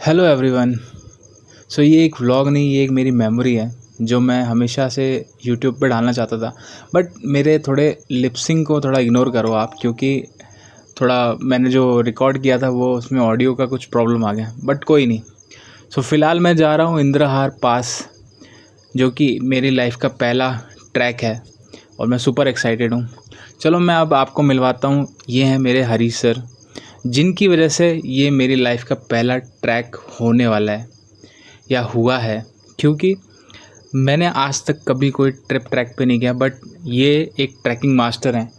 Hello everyone. ये एक vlog नहीं, ये एक मेरी मेमोरी है जो मैं हमेशा से यूट्यूब पे डालना चाहता था। बट मेरे थोड़े लिपसिंग को थोड़ा इग्नोर करो आप, क्योंकि थोड़ा मैंने जो रिकॉर्ड किया था वो उसमें ऑडियो का कुछ प्रॉब्लम आ गया। बट कोई नहीं। फ़िलहाल मैं जा रहा हूँ इंद्रहार पास, जो कि मेरी लाइफ का पहला ट्रैक है और मैं सुपर एक्साइटेड हूँ। चलो मैं अब आपको मिलवाता हूँ। ये हैं मेरे हरीश सर, जिनकी वजह से ये मेरी लाइफ का पहला ट्रैक होने वाला है या हुआ है। क्योंकि मैंने आज तक कभी कोई ट्रैक पे नहीं गया, बट ये एक ट्रैकिंग मास्टर हैं,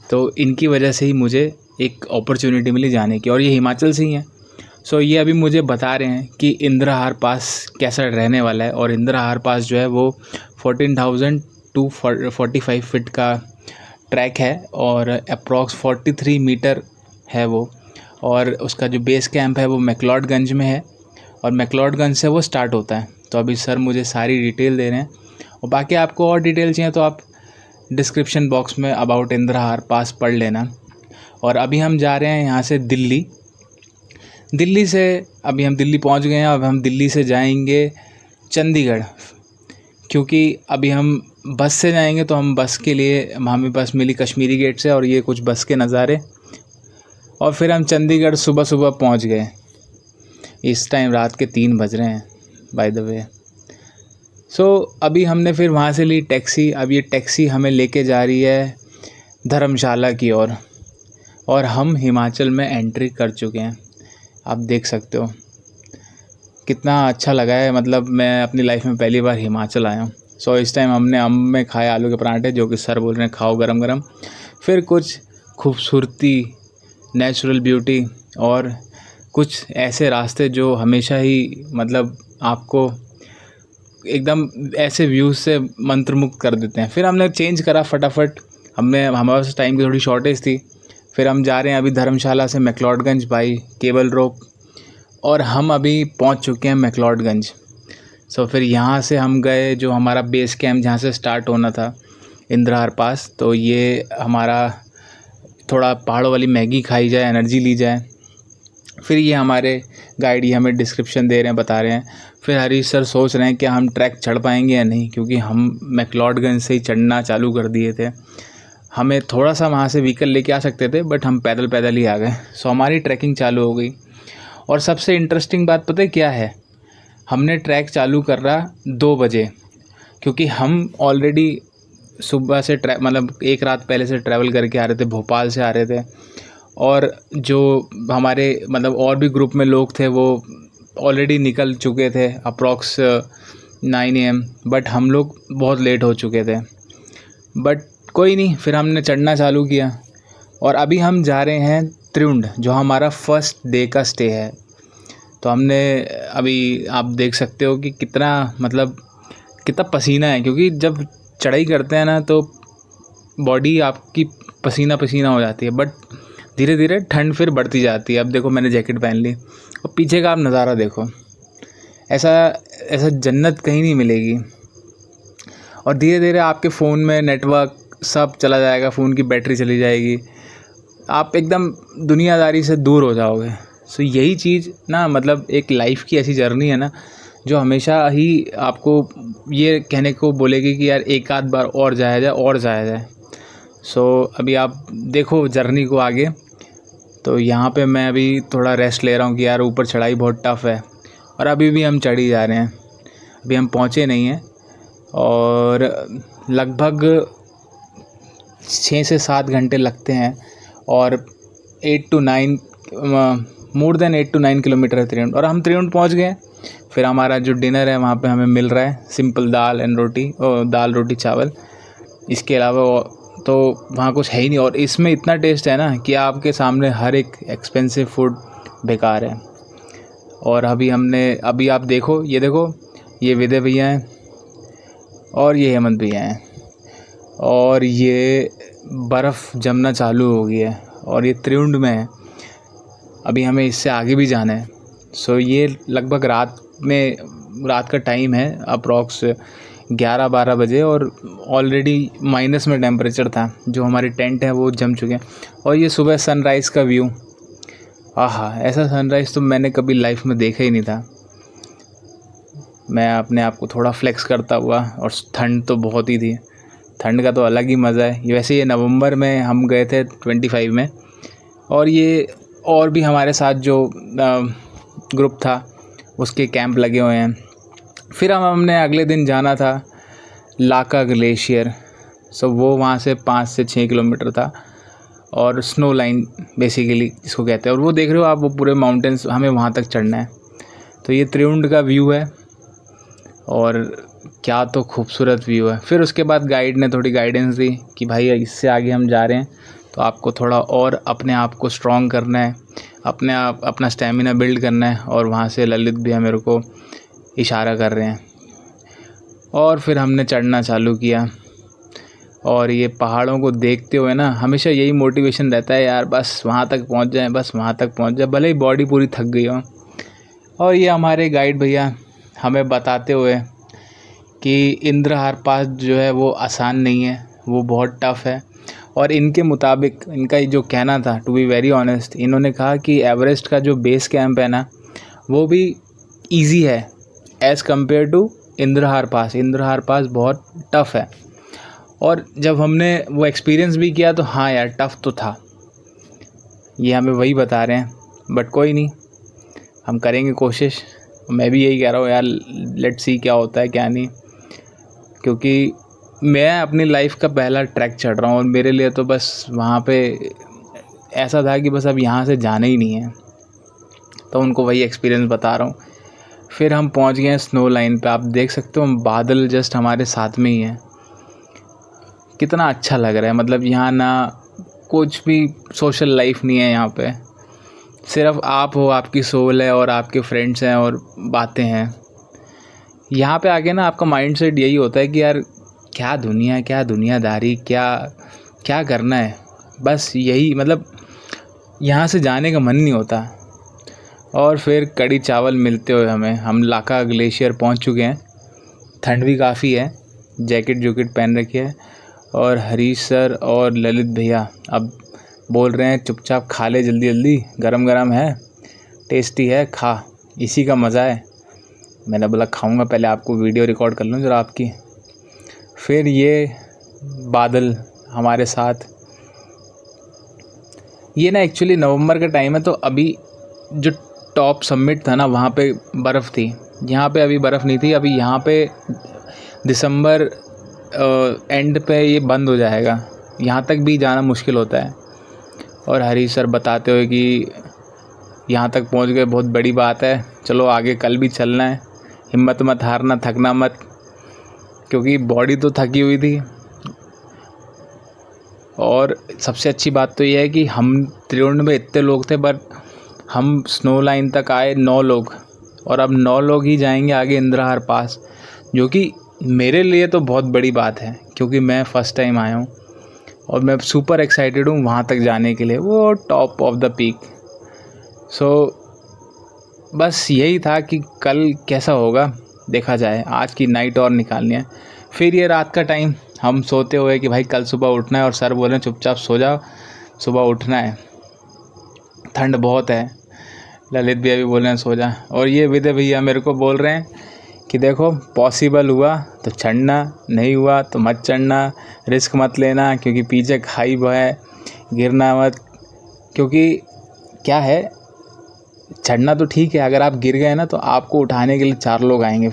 तो इनकी वजह से ही मुझे एक अपॉर्चुनिटी मिली जाने की, और ये हिमाचल से ही हैं। ये अभी मुझे बता रहे हैं कि इंद्रहार पास कैसा रहने वाला है। और इंद्रहार पास जो है वो 14,245 फीट का ट्रैक है और अप्रॉक्स 43 मीटर है वो। और उसका जो बेस कैंप है वो मैक्लोडगंज में है और मैक्लोडगंज से वो स्टार्ट होता है। तो अभी सर मुझे सारी डिटेल दे रहे हैं, और बाकी आपको और डिटेल चाहिए तो आप डिस्क्रिप्शन बॉक्स में अबाउट इंद्रहार पास पढ़ लेना। और अभी हम जा रहे हैं यहाँ से दिल्ली से अभी हम दिल्ली पहुँच गए हैं। अब हम दिल्ली से जाएंगे चंडीगढ़, क्योंकि अभी हम बस से जाएंगे तो हम बस के लिए हमें बस मिली कश्मीरी गेट से, और ये कुछ बस के नज़ारे। और फिर हम चंडीगढ़ सुबह सुबह पहुँच गए। इस टाइम रात के 3 बज रहे हैं बाय द वे। अभी हमने फिर वहाँ से ली टैक्सी। अब ये टैक्सी हमें लेके जा रही है धर्मशाला की ओर, और हम हिमाचल में एंट्री कर चुके हैं। आप देख सकते हो कितना अच्छा लगा है। मतलब मैं अपनी लाइफ में पहली बार हिमाचल आया हूँ। इस टाइम हमने में खाए आलू के पराठे, जो कि सर बोल रहे हैं खाओ गरम गरम। फिर कुछ खूबसूरती, नेचुरल ब्यूटी, और कुछ ऐसे रास्ते जो हमेशा ही मतलब आपको एकदम ऐसे व्यूज़ से मंत्रमुग्ध कर देते हैं। फिर हमने चेंज करा फटाफट, हमारे पास टाइम की थोड़ी शॉर्टेज थी। फिर हम जा रहे हैं अभी धर्मशाला से मैक्लोडगंज बाई केबल रोप, और हम अभी पहुंच चुके हैं मैक्लोडगंज। फिर यहाँ से हम गए जो हमारा बेस कैंप जहाँ से स्टार्ट होना था इंद्रहार पास। तो ये हमारा थोड़ा पहाड़ों वाली मैगी खाई जाए, एनर्जी ली जाए। फिर ये हमारे गाइड, ये हमें डिस्क्रिप्शन दे रहे हैं, बता रहे हैं। फिर हरीश सर सोच रहे हैं कि हम ट्रैक चढ़ पाएंगे या नहीं, क्योंकि हम मैक्लोडगंज से ही चढ़ना चालू कर दिए थे। हमें थोड़ा सा वहाँ से व्हीकल लेके आ सकते थे, बट हम पैदल पैदल ही आ गए। हमारी ट्रैकिंग चालू हो गई। और सबसे इंटरेस्टिंग बात पता है क्या है? हमने ट्रैक चालू कर रहा 2 बजे, क्योंकि हम ऑलरेडी सुबह से मतलब एक रात पहले से ट्रैवल करके आ रहे थे, भोपाल से आ रहे थे। और जो हमारे मतलब और भी ग्रुप में लोग थे वो ऑलरेडी निकल चुके थे अप्रॉक्स 9 AM, बट हम लोग बहुत लेट हो चुके थे। बट कोई नहीं, फिर हमने चढ़ना चालू किया। और अभी हम जा रहे हैं त्रिउंड, जो हमारा फर्स्ट डे का स्टे है। तो हमने अभी आप देख सकते हो कि कितना पसीना है, क्योंकि जब चढ़ाई करते हैं ना तो बॉडी आपकी पसीना पसीना हो जाती है। बट धीरे धीरे ठंड फिर बढ़ती जाती है। अब देखो मैंने जैकेट पहन ली, और पीछे का आप नज़ारा देखो, ऐसा जन्नत कहीं नहीं मिलेगी। और धीरे धीरे आपके फ़ोन में नेटवर्क सब चला जाएगा, फ़ोन की बैटरी चली जाएगी, आप एकदम दुनियादारी से दूर हो जाओगे। यही चीज़ ना, मतलब एक लाइफ की ऐसी जर्नी है ना जो हमेशा ही आपको ये कहने को बोलेगी कि यार एक आध बार और जाया जाए। अभी आप देखो जर्नी को आगे। तो यहाँ पे मैं अभी थोड़ा रेस्ट ले रहा हूँ कि यार ऊपर चढ़ाई बहुत टफ़ है, और अभी भी हम चढ़ ही जा रहे हैं। अभी हम पहुँचे नहीं हैं, और लगभग 6 से 7 घंटे लगते हैं। और 8 to 9 more than 8 to 9 kilometre है त्रिउंड, और हम त्रिउंड पहुँच गए। फिर हमारा जो डिनर है वहाँ पे हमें मिल रहा है सिंपल दाल रोटी चावल। इसके अलावा तो वहाँ कुछ है ही नहीं। और इसमें इतना टेस्ट है ना कि आपके सामने हर एक एक्सपेंसिव फूड बेकार है। और अभी आप देखो, ये विदय भैया हैं, और ये हेमंत भैया हैं, और ये बर्फ़ जमना चालू हो गई है, और ये त्रिउंड में है। अभी हमें इससे आगे भी जाना है। ये लगभग रात का टाइम है, अप्रॉक्स 11-12 बजे, और ऑलरेडी माइनस में टेम्परेचर था। जो हमारे टेंट है वो जम चुके हैं। और ये सुबह सनराइज़ का व्यू, आहा, ऐसा सनराइज़ तो मैंने कभी लाइफ में देखा ही नहीं था। मैं अपने आप को थोड़ा फ्लेक्स करता हुआ, और ठंड तो बहुत ही थी। ठंड का तो अलग ही मज़ा है। वैसे ये नवंबर में हम गए थे 25 में, और ये और भी हमारे साथ जो ग्रुप था उसके कैंप लगे हुए हैं। फिर हमने अगले दिन जाना था लाका ग्लेशियर। सो वो वहाँ से 5 से 6 किलोमीटर था, और स्नो लाइन बेसिकली जिसको कहते हैं। और वो देख रहे हो आप, वो पूरे माउंटेन्स, हमें वहाँ तक चढ़ना है। तो ये त्रिउंड का व्यू है, और क्या तो खूबसूरत व्यू है। फिर उसके बाद गाइड ने थोड़ी गाइडेंस दी कि भाई इससे आगे हम जा रहे हैं तो आपको थोड़ा और अपने आप को स्ट्रॉन्ग करना है, अपना स्टेमिना बिल्ड करना है। और वहाँ से ललित भी मेरे को इशारा कर रहे हैं, और फिर हमने चढ़ना चालू किया। और ये पहाड़ों को देखते हुए ना हमेशा यही मोटिवेशन रहता है यार, बस वहाँ तक पहुँच जाएं, बस वहाँ तक पहुँच जाए, भले ही बॉडी पूरी थक गई हो। और ये हमारे गाइड भैया हमें बताते हुए कि इंद्रहार पास जो है वो आसान नहीं है, वो बहुत टफ़ है। और इनके मुताबिक, इनका जो कहना था, टू बी वेरी ऑनेस्ट, इन्होंने कहा कि एवरेस्ट का जो बेस कैंप है ना, वो भी इजी है एज़ कम्पेयर टू इंद्रहार पास। इंद्रहार पास बहुत टफ़ है। और जब हमने वो एक्सपीरियंस भी किया तो हाँ यार, टफ़ तो था। ये हमें वही बता रहे हैं, बट कोई नहीं, हम करेंगे कोशिश। मैं भी यही कह रहा हूँ यार, लेट्स सी क्या होता है क्या नहीं। क्योंकि मैं अपनी लाइफ का पहला ट्रैक चढ़ रहा हूँ, और मेरे लिए तो बस वहाँ पे ऐसा था कि बस अब यहाँ से जाना ही नहीं है। तो उनको वही एक्सपीरियंस बता रहा हूँ। फिर हम पहुँच गए हैं स्नो लाइन पे। आप देख सकते हो बादल जस्ट हमारे साथ में ही है। कितना अच्छा लग रहा है। मतलब यहाँ ना कुछ भी सोशल लाइफ नहीं है, यहाँ पे सिर्फ आप हो, आपकी सोल है, और आपके फ्रेंड्स हैं, और बातें हैं। यहाँ पे आके ना आपका माइंड सेट यही होता है कि यार क्या दुनिया, क्या दुनियादारी, क्या क्या करना है, बस यही। मतलब यहाँ से जाने का मन नहीं होता। और फिर कड़ी चावल मिलते हुए हम लाका ग्लेशियर पहुँच चुके हैं। ठंड भी काफ़ी है, जैकेट पहन रखी है। और हरीश सर और ललित भैया अब बोल रहे हैं चुपचाप खा ले, जल्दी जल्दी, गरम गरम है, टेस्टी है, खा, इसी का मज़ा है। मैंने बोला खाऊंगा, पहले आपको वीडियो रिकॉर्ड कर लूँ ज़रा आपकी। फिर ये बादल हमारे साथ। ये ना एक्चुअली नवंबर का टाइम है, तो अभी जो टॉप समिट था ना, वहाँ पे बर्फ़ थी। यहाँ पे अभी बर्फ़ नहीं थी। अभी यहाँ पे दिसंबर एंड पे ये बंद हो जाएगा। यहाँ तक भी जाना मुश्किल होता है। और हरीश सर बताते हुए कि यहाँ तक पहुँच गए, बहुत बड़ी बात है, चलो आगे कल भी चलना है, हिम्मत मत हारना, थकना मत। क्योंकि बॉडी तो थकी हुई थी। और सबसे अच्छी बात तो ये है कि हम त्रिउंड में इतने लोग थे, बट हम स्नो लाइन तक आए 9 लोग, और अब 9 लोग ही जाएंगे आगे इंद्रहार पास, जो कि मेरे लिए तो बहुत बड़ी बात है, क्योंकि मैं फ़र्स्ट टाइम आया हूँ और मैं सुपर एक्साइटेड हूँ वहाँ तक जाने के लिए, वो टॉप ऑफ द पीक। सो बस यही था कि कल कैसा होगा देखा जाए, आज की नाइट और निकालनी है। फिर ये रात का टाइम हम सोते हुए कि भाई कल सुबह उठना है, और सर बोल रहे हैं चुपचाप सो जाओ, सुबह उठना है, ठंड बहुत है। ललित भैया भी बोल रहे हैं सो जा। और ये विदय भैया मेरे को बोल रहे हैं कि देखो पॉसिबल हुआ तो चढ़ना, नहीं हुआ तो मत चढ़ना, रिस्क मत लेना, क्योंकि पीछे खाई है, गिरना मत। क्योंकि क्या है, चढ़ना तो ठीक है, अगर आप गिर गए ना तो आपको उठाने के लिए 4 लोग आएंगे।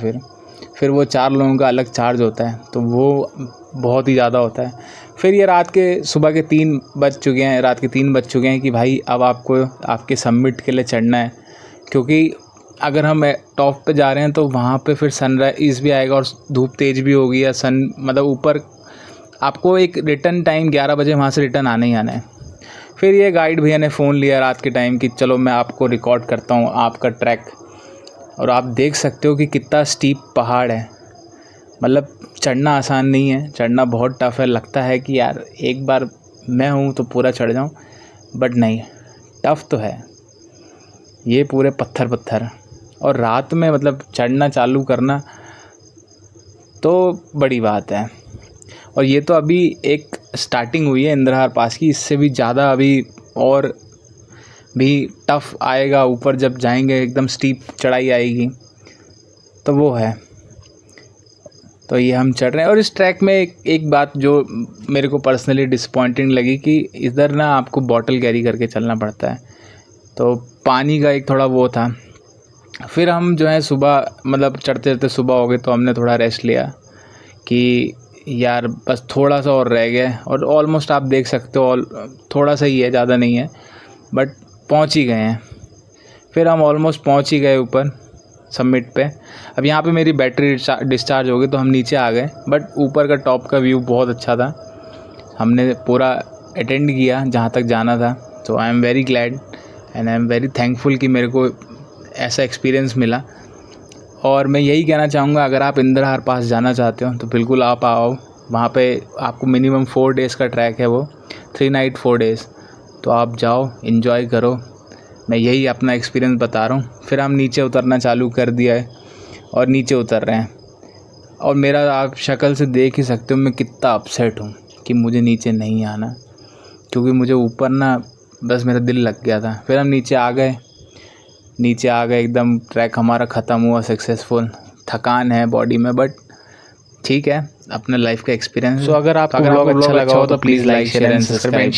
फिर वो 4 लोगों का अलग चार्ज होता है, तो वो बहुत ही ज़्यादा होता है। फिर ये सुबह के 3 बज चुके हैं, रात के 3 बज चुके हैं कि भाई अब आपको आपके समिट के लिए चढ़ना है। क्योंकि अगर हम टॉप पे जा रहे हैं तो वहाँ पे फिर सनराइज़ भी आएगा, और धूप तेज़ भी होगी, या मतलब ऊपर आपको एक रिटर्न टाइम 11 बजे वहाँ से रिटर्न आना ही आना है। फिर ये गाइड भैया ने फ़ोन लिया रात के टाइम कि चलो मैं आपको रिकॉर्ड करता हूँ आपका ट्रैक। और आप देख सकते हो कि कितना स्टीप पहाड़ है। मतलब चढ़ना आसान नहीं है, चढ़ना बहुत टफ़ है। लगता है कि यार एक बार मैं हूँ तो पूरा चढ़ जाऊँ, बट नहीं, टफ़ तो है ये, पूरे पत्थर। और रात में मतलब चढ़ना चालू करना तो बड़ी बात है। और ये तो अभी एक स्टार्टिंग हुई है इंद्रहार पास की, इससे भी ज़्यादा अभी और भी टफ़ आएगा, ऊपर जब जाएंगे एकदम स्टीप चढ़ाई आएगी, तो वो है। तो ये हम चढ़ रहे हैं। और इस ट्रैक में एक बात जो मेरे को पर्सनली डिसअपॉइंटिंग लगी कि इधर ना आपको बॉटल कैरी करके चलना पड़ता है, तो पानी का एक थोड़ा वो था। फिर हम जो है सुबह मतलब चढ़ते चढ़ते सुबह हो गई, तो हमने थोड़ा रेस्ट लिया कि यार बस थोड़ा सा और रह गया, और ऑलमोस्ट आप देख सकते हो थोड़ा सा ही है, ज़्यादा नहीं है, बट पहुंच ही गए हैं। फिर हम ऑलमोस्ट पहुंच ही गए ऊपर समिट पे। अब यहाँ पे मेरी बैटरी डिस्चार्ज हो गई, तो हम नीचे आ गए, बट ऊपर का टॉप का व्यू बहुत अच्छा था। हमने पूरा अटेंड किया जहाँ तक जाना था। तो I am very glad and I am very thankful कि मेरे को ऐसा एक्सपीरियंस मिला। और मैं यही कहना चाहूँगा, अगर आप इंद्रहार पास जाना चाहते हो तो बिल्कुल आप आओ। वहाँ पे आपको मिनिमम 4 डेज़ का ट्रैक है, वो 3 नाइट 4 डेज़। तो आप जाओ, इन्जॉय करो। मैं यही अपना एक्सपीरियंस बता रहा हूँ। फिर हम नीचे उतरना चालू कर दिया है और नीचे उतर रहे हैं, और मेरा आप शक्ल से देख ही सकते हो मैं कितना अपसेट हूँ कि मुझे नीचे नहीं आना, क्योंकि मुझे ऊपर ना बस मेरा दिल लग गया था। फिर हम नीचे आ गए एकदम। ट्रैक हमारा ख़त्म हुआ सक्सेसफुल। थकान है बॉडी में, बट ठीक है, अपने लाइफ का एक्सपीरियंस। सो अगर आपको व्लॉग अच्छा लगा हो तो please like share and subscribe.